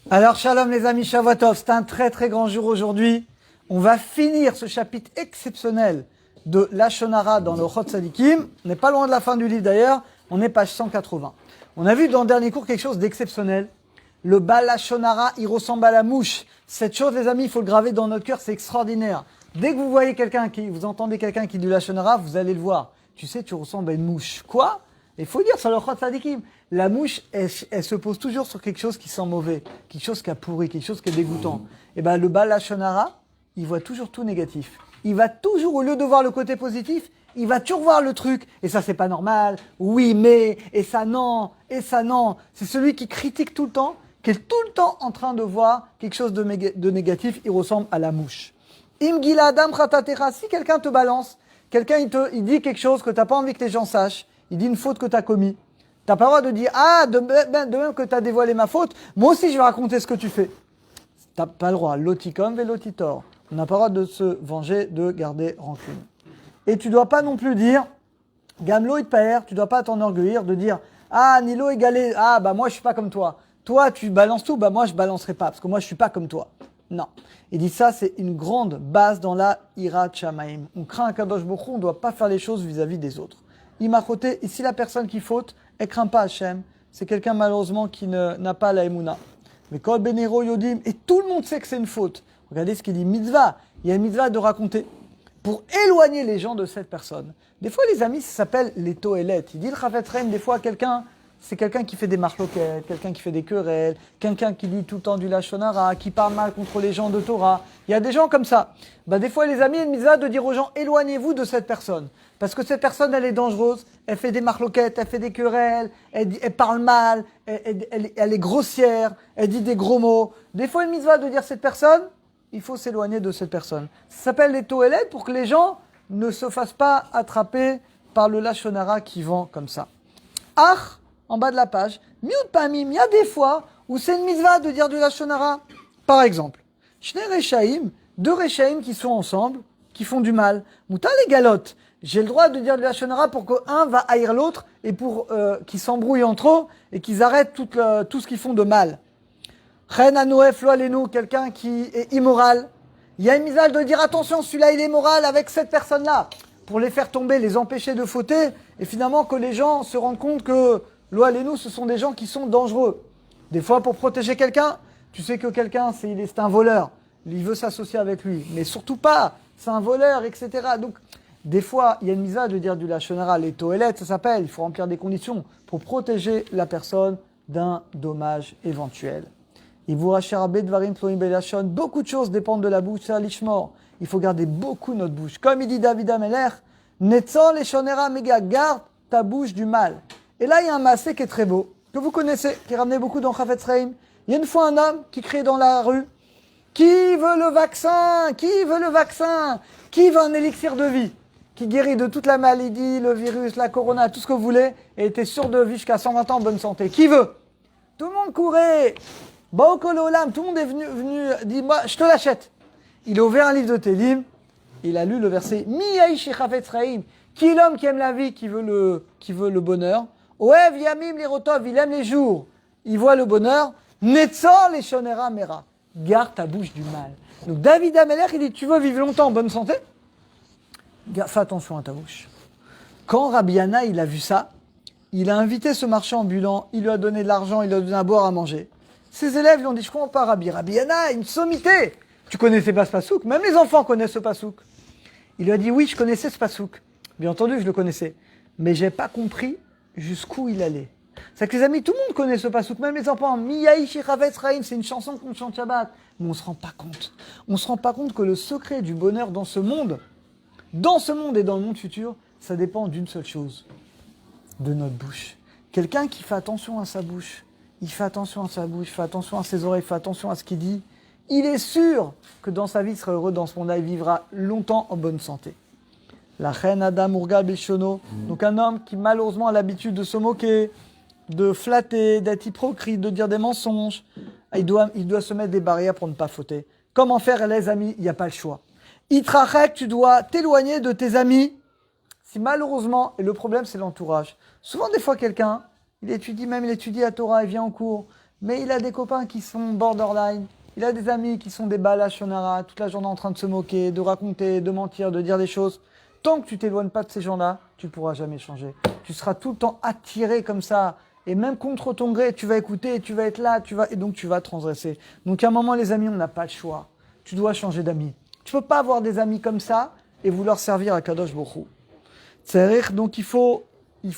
Alors, shalom les amis, Shavuotov, c'est un très très grand jour aujourd'hui. On va finir ce chapitre exceptionnel de Lashon Hara dans le Chot Tzadikim. On n'est pas loin de la fin du livre d'ailleurs, on est page 180. On a vu dans le dernier cours quelque chose d'exceptionnel. Le Baal Lashon Hara, il ressemble à la mouche. Cette chose, les amis, il faut le graver dans notre cœur, c'est extraordinaire. Dès que vous voyez vous entendez quelqu'un qui dit Lashon Hara, vous allez le voir. Tu sais, tu ressembles à une mouche. Quoi? Il faut dire sur le Chot Tzadikim. La mouche, elle se pose toujours sur quelque chose qui sent mauvais, quelque chose qui a pourri, quelque chose qui est dégoûtant. Et ben le Baal Lashon Hara, il voit toujours tout négatif. Il va toujours, au lieu de voir le côté positif, il va toujours voir le truc. Et ça, c'est pas normal. Oui, mais, et ça non, et ça non. C'est celui qui critique tout le temps, qui est tout le temps en train de voir quelque chose de négatif. Il ressemble à la mouche. Im gila adam chatatecha. Si quelqu'un te balance, quelqu'un il dit quelque chose que t'as pas envie que les gens sachent, il dit une faute que t'as commis. T'as pas le droit de dire, de même que t'as dévoilé ma faute, moi aussi je vais raconter ce que tu fais. T'as pas le droit. Loticom ve lotitor. On n'a pas le droit de se venger, de garder rancune. Et tu dois pas non plus dire, Gamlo itpaer, tu dois pas t'enorgueillir de dire, Nilo égalé, moi je suis pas comme toi. Toi tu balances tout, moi je balancerai pas, parce que moi je suis pas comme toi. Non. Il dit ça, c'est une grande base dans la Hirat Shamaim. On craint un Kadosh Baruch Hu, on ne doit pas faire les choses vis-à-vis des autres. Imachoté, ici la personne qui faute, elle craint pas Hachem. C'est quelqu'un malheureusement qui n'a pas la Emouna. Mais Kol Benero Yodim, et tout le monde sait que c'est une faute. Regardez ce qu'il dit, mitzvah. Il y a une mitzvah de raconter pour éloigner les gens de cette personne. Des fois, les amis, ça s'appelle les toélettes. Il dit le Chafetz Chaim, des fois, c'est quelqu'un qui fait des marloquettes, quelqu'un qui fait des querelles, quelqu'un qui dit tout le temps du Lashon Hara, qui parle mal contre les gens de Torah. Il y a des gens comme ça. Des fois, les amis, il y a une mitzvah de dire aux gens, éloignez-vous de cette personne. Parce que cette personne, elle est dangereuse, elle fait des marloquettes, elle fait des querelles, elle parle mal, elle est grossière, elle dit des gros mots. Des fois, une mitzvah de dire cette personne, il faut s'éloigner de cette personne. Ça s'appelle les toélettes pour que les gens ne se fassent pas attraper par le Lashon Hara qui vend comme ça. En bas de la page, miut pamim, il y a des fois où c'est une mitzvah de dire du Lashon Hara. Par exemple, Shnei Rechaim, deux Rechaim qui sont ensemble, qui font du mal. Mouta les galottes. J'ai le droit de dire du Lashon Hara pour qu'un va haïr l'autre et pour qu'ils s'embrouillent entre eux et qu'ils arrêtent tout ce qu'ils font de mal. Chen anoef lo alenu, quelqu'un qui est immoral. Il y a une mitzvah de dire attention, celui-là il est moral avec cette personne-là. Pour les faire tomber, les empêcher de fauter et finalement que les gens se rendent compte que lo alenu, ce sont des gens qui sont dangereux. Des fois, pour protéger quelqu'un, tu sais que quelqu'un, c'est un voleur. Il veut s'associer avec lui. Mais surtout pas, c'est un voleur, etc. Donc, des fois, il y a une mitzvah de dire du Lashon Hara, les toélettes, ça s'appelle. Il faut remplir des conditions pour protéger la personne d'un dommage éventuel. Beaucoup de choses dépendent de la bouche, c'est l'ishmor. Il faut garder beaucoup notre bouche. Comme il dit David Ameler, Netzon Lashon Hara méga, garde ta bouche du mal. Et là, il y a un massé qui est très beau, que vous connaissez, qui ramenait beaucoup dans Chafetz Chaim. Il y a une fois un homme qui criait dans la rue, qui veut le vaccin? Qui veut le vaccin? Qui veut un élixir de vie? Qui guérit de toute la maladie, le virus, la corona, tout ce que vous voulez, et était sûr de vivre jusqu'à 120 ans en bonne santé. Qui veut? Tout le monde courait. Baokololam, tout le monde est venu, dit, moi, je te l'achète. Il a ouvert un livre de Télim, il a lu le verset, Mi-Yaïch Chafetz Chaim, qui est l'homme qui aime la vie, qui veut le bonheur. Oev Yamim Lirotov, il aime les jours, il voit le bonheur. Netzor Lashon Hara Mera, garde ta bouche du mal. Donc David Ameler, il dit, tu veux vivre longtemps en bonne santé? Fais attention à ta bouche. Quand Rabbi Yana, il a vu ça, il a invité ce marchand ambulant, il lui a donné de l'argent, il lui a donné à boire, à manger. Ses élèves lui ont dit, je comprends pas Rabbi Yana, une sommité. Tu connaissais pas ce pasouk? Même les enfants connaissent ce pasouk. Il lui a dit, oui, je connaissais ce pasouk. Bien entendu, je le connaissais. Mais j'ai pas compris jusqu'où il allait. C'est que les amis, tout le monde connaît ce pasouk, même les enfants. Miyaïchi Chafetz Chaim, c'est une chanson qu'on chante Shabbat. Mais on se rend pas compte. On se rend pas compte que le secret du bonheur dans ce monde et dans le monde futur, ça dépend d'une seule chose. De notre bouche. Quelqu'un qui fait attention à sa bouche, il fait attention à sa bouche, il fait attention à ses oreilles, il fait attention à ce qu'il dit, il est sûr que dans sa vie, il sera heureux dans ce monde-là, il vivra longtemps en bonne santé. La reine Adam Urgal Bishono, donc un homme qui malheureusement a l'habitude de se moquer, de flatter, d'être hypocrite, de dire des mensonges, il doit se mettre des barrières pour ne pas fauter. Comment faire, les amis? Il n'y a pas le choix. Itrachek, tu dois t'éloigner de tes amis. Si malheureusement, et le problème c'est l'entourage. Souvent des fois quelqu'un, il étudie à Torah, il vient en cours, mais il a des copains qui sont borderline, il a des amis qui sont des balles shonara, toute la journée en train de se moquer, de raconter, de mentir, de dire des choses. Tant que tu t'éloignes pas de ces gens-là, tu pourras jamais changer. Tu seras tout le temps attiré comme ça, et même contre ton gré, tu vas écouter, tu vas être là, et donc tu vas transgresser. Donc à un moment, les amis, on n'a pas le choix. Tu dois changer d'amis. Tu peux pas avoir des amis comme ça et vouloir servir à Kadosh Baruch Hu. C'est-à-dire, donc il faut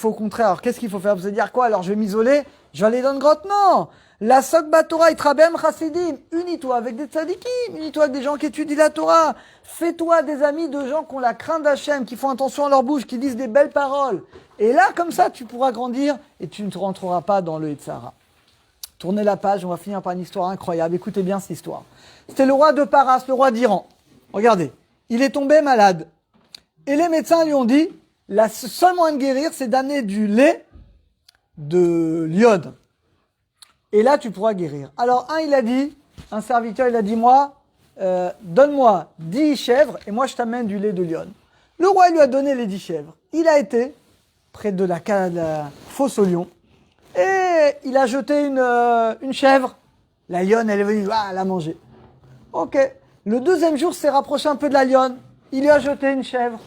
au contraire. Alors qu'est-ce qu'il faut faire? Vous allez dire quoi? Alors je vais m'isoler, je vais aller dans une grotte? Non! La Sokba Torah Itrabem Chassidim. Unis-toi avec des tzadikim, unis-toi avec des gens qui étudient la Torah. Fais-toi des amis de gens qui ont la crainte d'Hachem, qui font attention à leur bouche, qui disent des belles paroles. Et là, comme ça, tu pourras grandir et tu ne te rentreras pas dans le Yetzara. Tournez la page, on va finir par une histoire incroyable. Écoutez bien cette histoire. C'était le roi de Paras, le roi d'Iran. Regardez, il est tombé malade. Et les médecins lui ont dit, le seul moyen de guérir, c'est d'amener du lait de l'iode. Et là, tu pourras guérir. Alors, un serviteur, il a dit, moi, donne-moi 10 chèvres et moi, je t'amène du lait de l'iode. Le roi lui a donné les 10 chèvres. Il a été près de la fosse au lion et il a jeté une chèvre. La lionne, elle est venue, elle a mangé. Ok. Le deuxième jour, s'est rapproché un peu de la lionne. Il lui a jeté une chèvre.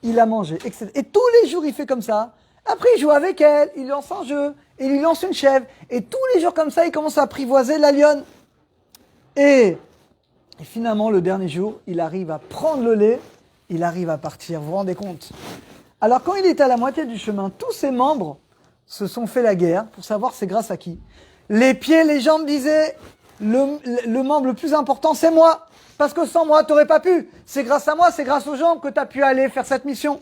Il a mangé, etc. Et tous les jours, il fait comme ça. Après, il joue avec elle, il lance un jeu, et il lui lance une chèvre. Et tous les jours comme ça, il commence à apprivoiser la lionne. Et finalement, le dernier jour, il arrive à prendre le lait, il arrive à partir. Vous vous rendez compte? Alors, quand il était à la moitié du chemin, tous ses membres se sont fait la guerre pour savoir c'est grâce à qui. Les pieds, les jambes disaient, le membre le plus important, c'est moi. Parce que sans moi, t'aurais pas pu. C'est grâce à moi, c'est grâce aux jambes que tu as pu aller faire cette mission.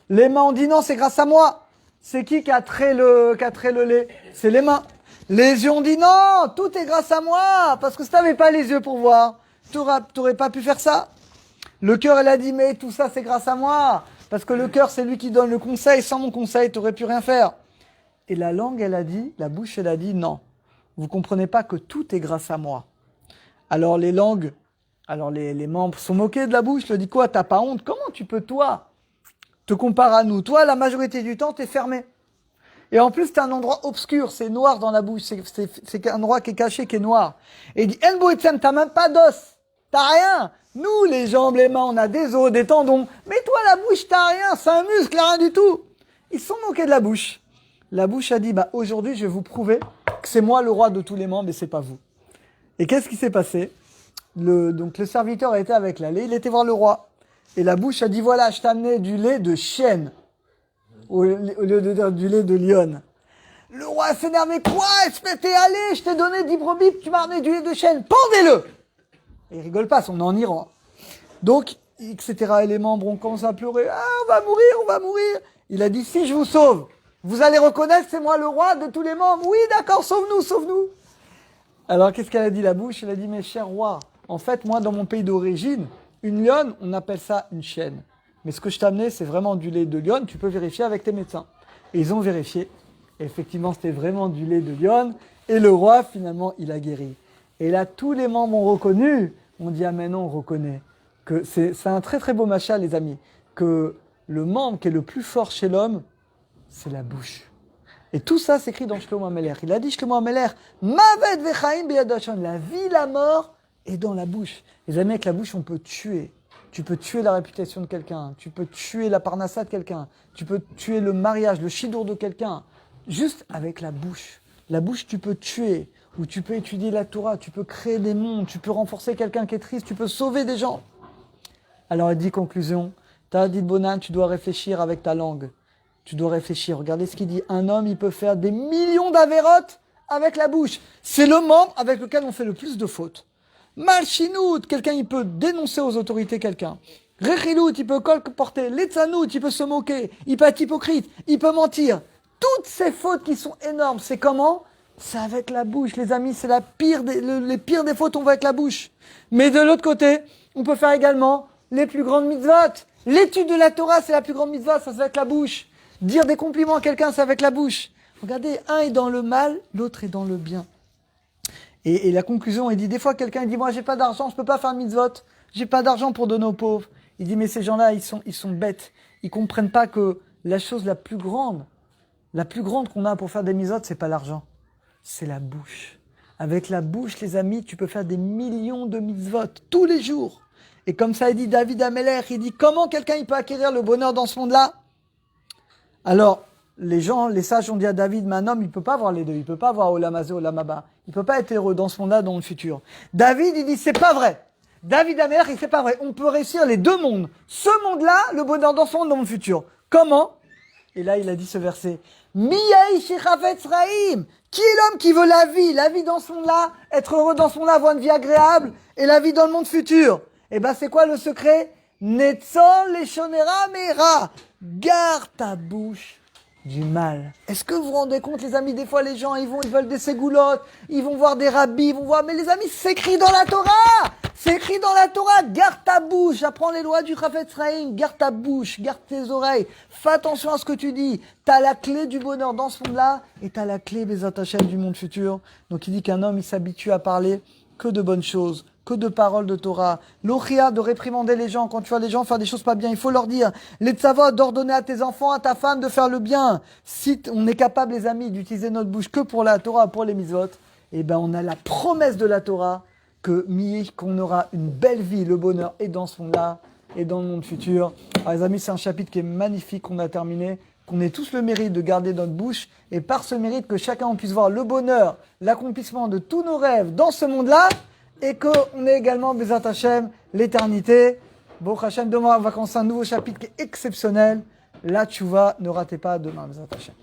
Les mains ont dit non, c'est grâce à moi. C'est qui a trait le lait? C'est les mains. Les yeux ont dit non, tout est grâce à moi. Parce que si t'avais pas les yeux pour voir, t'aurais pas pu faire ça. Le cœur, elle a dit mais tout ça, c'est grâce à moi. Parce que le cœur, c'est lui qui donne le conseil. Sans mon conseil, t'aurais pu rien faire. Et la langue, elle a dit, la bouche, elle a dit non. Vous comprenez pas que tout est grâce à moi. Alors les langues, les membres sont moqués de la bouche, leur dit quoi? T'as pas honte? Comment tu peux, toi, te comparer à nous? Toi, la majorité du temps, t'es fermé. Et en plus, t'as un endroit obscur, c'est noir dans la bouche, c'est un endroit qui est caché, qui est noir. Et il dit, Enbo Etzem, t'as même pas d'os, t'as rien. Nous, les jambes, les mains, on a des os, des tendons. Mais toi, la bouche, t'as rien, c'est un muscle, rien du tout. Ils sont moqués de la bouche. La bouche a dit, aujourd'hui, je vais vous prouver que c'est moi le roi de tous les membres et c'est pas vous. Et qu'est-ce qui s'est passé? Donc le serviteur était avec la lait, il était voir le roi. Et la bouche a dit, voilà, je t'ai amené du lait de chêne au lieu de dire du lait de lionne. Le roi s'énerve, mais quoi? Espèce, t'es allé, je t'ai donné 10 brebis, tu m'as amené du lait de chêne, pendez-le! Et il rigole pas, on est en Iran. Donc, etc. Et les membres ont commencé à pleurer, ah, on va mourir, on va mourir. Il a dit, si je vous sauve, vous allez reconnaître, c'est moi le roi de tous les membres. Oui, d'accord, sauve-nous, sauve-nous. Alors, qu'est-ce qu'elle a dit, la bouche? Elle a dit, mais cher roi, en fait, moi, dans mon pays d'origine, une lionne, on appelle ça une chienne. Mais ce que je t'ai amené, c'est vraiment du lait de lionne. Tu peux vérifier avec tes médecins. Et ils ont vérifié. Et effectivement, c'était vraiment du lait de lionne. Et le roi, finalement, il a guéri. Et là, tous les membres ont reconnu. On dit, ah, mais non, on reconnaît. Que c'est un très, très beau machin, les amis. Que le membre qui est le plus fort chez l'homme, c'est la bouche. Et tout ça s'écrit dans Shlomo HaMelech. Il a dit, Shlomo HaMelech, Mavet vechaim beyad Hashem. La vie, la mort est dans la bouche. Les amis, avec la bouche, on peut tuer. Tu peux tuer la réputation de quelqu'un. Tu peux tuer la parnassa de quelqu'un. Tu peux tuer le mariage, le chidour de quelqu'un. Juste avec la bouche. La bouche, tu peux tuer. Ou tu peux étudier la Torah. Tu peux créer des mondes. Tu peux renforcer quelqu'un qui est triste. Tu peux sauver des gens. Alors, il dit, conclusion. T'as dit, Bonan, tu dois réfléchir avec ta langue. Tu dois réfléchir. Regardez ce qu'il dit. Un homme, il peut faire des millions d'avérotes avec la bouche. C'est le membre avec lequel on fait le plus de fautes. Malchinout, quelqu'un, il peut dénoncer aux autorités quelqu'un. Rechilout, il peut colporter. Letzanout, il peut se moquer. Il peut être hypocrite. Il peut mentir. Toutes ces fautes qui sont énormes, c'est comment? C'est avec la bouche. Les amis, c'est les pires des fautes, on va avec la bouche. Mais de l'autre côté, on peut faire également les plus grandes mitzvot. L'étude de la Torah, c'est la plus grande mitzvah, ça c'est avec la bouche. Dire des compliments à quelqu'un, c'est avec la bouche. Regardez, un est dans le mal, l'autre est dans le bien. Et la conclusion, il dit, des fois quelqu'un dit, moi j'ai pas d'argent, je peux pas faire mitzvot, j'ai pas d'argent pour donner aux pauvres. Il dit, mais ces gens-là, ils sont bêtes. Ils comprennent pas que la chose la plus grande qu'on a pour faire des mitzvot, c'est pas l'argent, c'est la bouche. Avec la bouche, les amis, tu peux faire des millions de mitzvot tous les jours. Et comme ça, il dit David Amelech, il dit comment quelqu'un il peut acquérir le bonheur dans ce monde-là? Alors, les sages ont dit à David, mais un homme, il peut pas avoir les deux. Il peut pas avoir Olam Hazé, Olam Haba. Il peut pas être heureux dans ce monde-là, dans le futur. David, il dit, c'est pas vrai. David Amelech, il dit, c'est pas vrai. On peut réussir les deux mondes. Ce monde-là, le bonheur dans ce monde, dans le futur. Comment? Et là, il a dit ce verset. Miyaï Shechavetz Raïm. Qui est l'homme qui veut la vie dans ce monde-là, être heureux dans ce monde-là, avoir une vie agréable, et la vie dans le monde futur? Eh ben, c'est quoi le secret? Netzon leshonera meira. Garde ta bouche du mal. Est-ce que vous vous rendez compte, les amis, des fois les gens, ils veulent des ségoulottes, ils vont voir des rabbis, ils vont voir, mais les amis, c'est écrit dans la Torah! C'est écrit dans la Torah, garde ta bouche, apprends les lois du Chavetz Chaim, garde ta bouche, garde tes oreilles, fais attention à ce que tu dis. T'as la clé du bonheur dans ce monde-là, et t'as la clé, Bezat Hashem, du monde futur. Donc il dit qu'un homme, il s'habitue à parler que de bonnes choses, que de paroles de Torah. L'ochia, de réprimander les gens. Quand tu vois les gens faire des choses pas bien, il faut leur dire. Les tzavot, d'ordonner à tes enfants, à ta femme de faire le bien. Si on est capable, les amis, d'utiliser notre bouche que pour la Torah, pour les mitzvot, eh ben on a la promesse de la Torah qu'on aura une belle vie, le bonheur, et dans ce monde-là, et dans le monde futur. Alors les amis, c'est un chapitre qui est magnifique qu'on a terminé, qu'on ait tous le mérite de garder notre bouche, et par ce mérite que chacun on puisse voir le bonheur, l'accomplissement de tous nos rêves dans ce monde-là, et qu'on ait également, Bezat Hashem, l'éternité. Baruch Hashem, demain on va commencer un nouveau chapitre qui est exceptionnel. La tchouva, ne ratez pas demain, Bezat Hashem.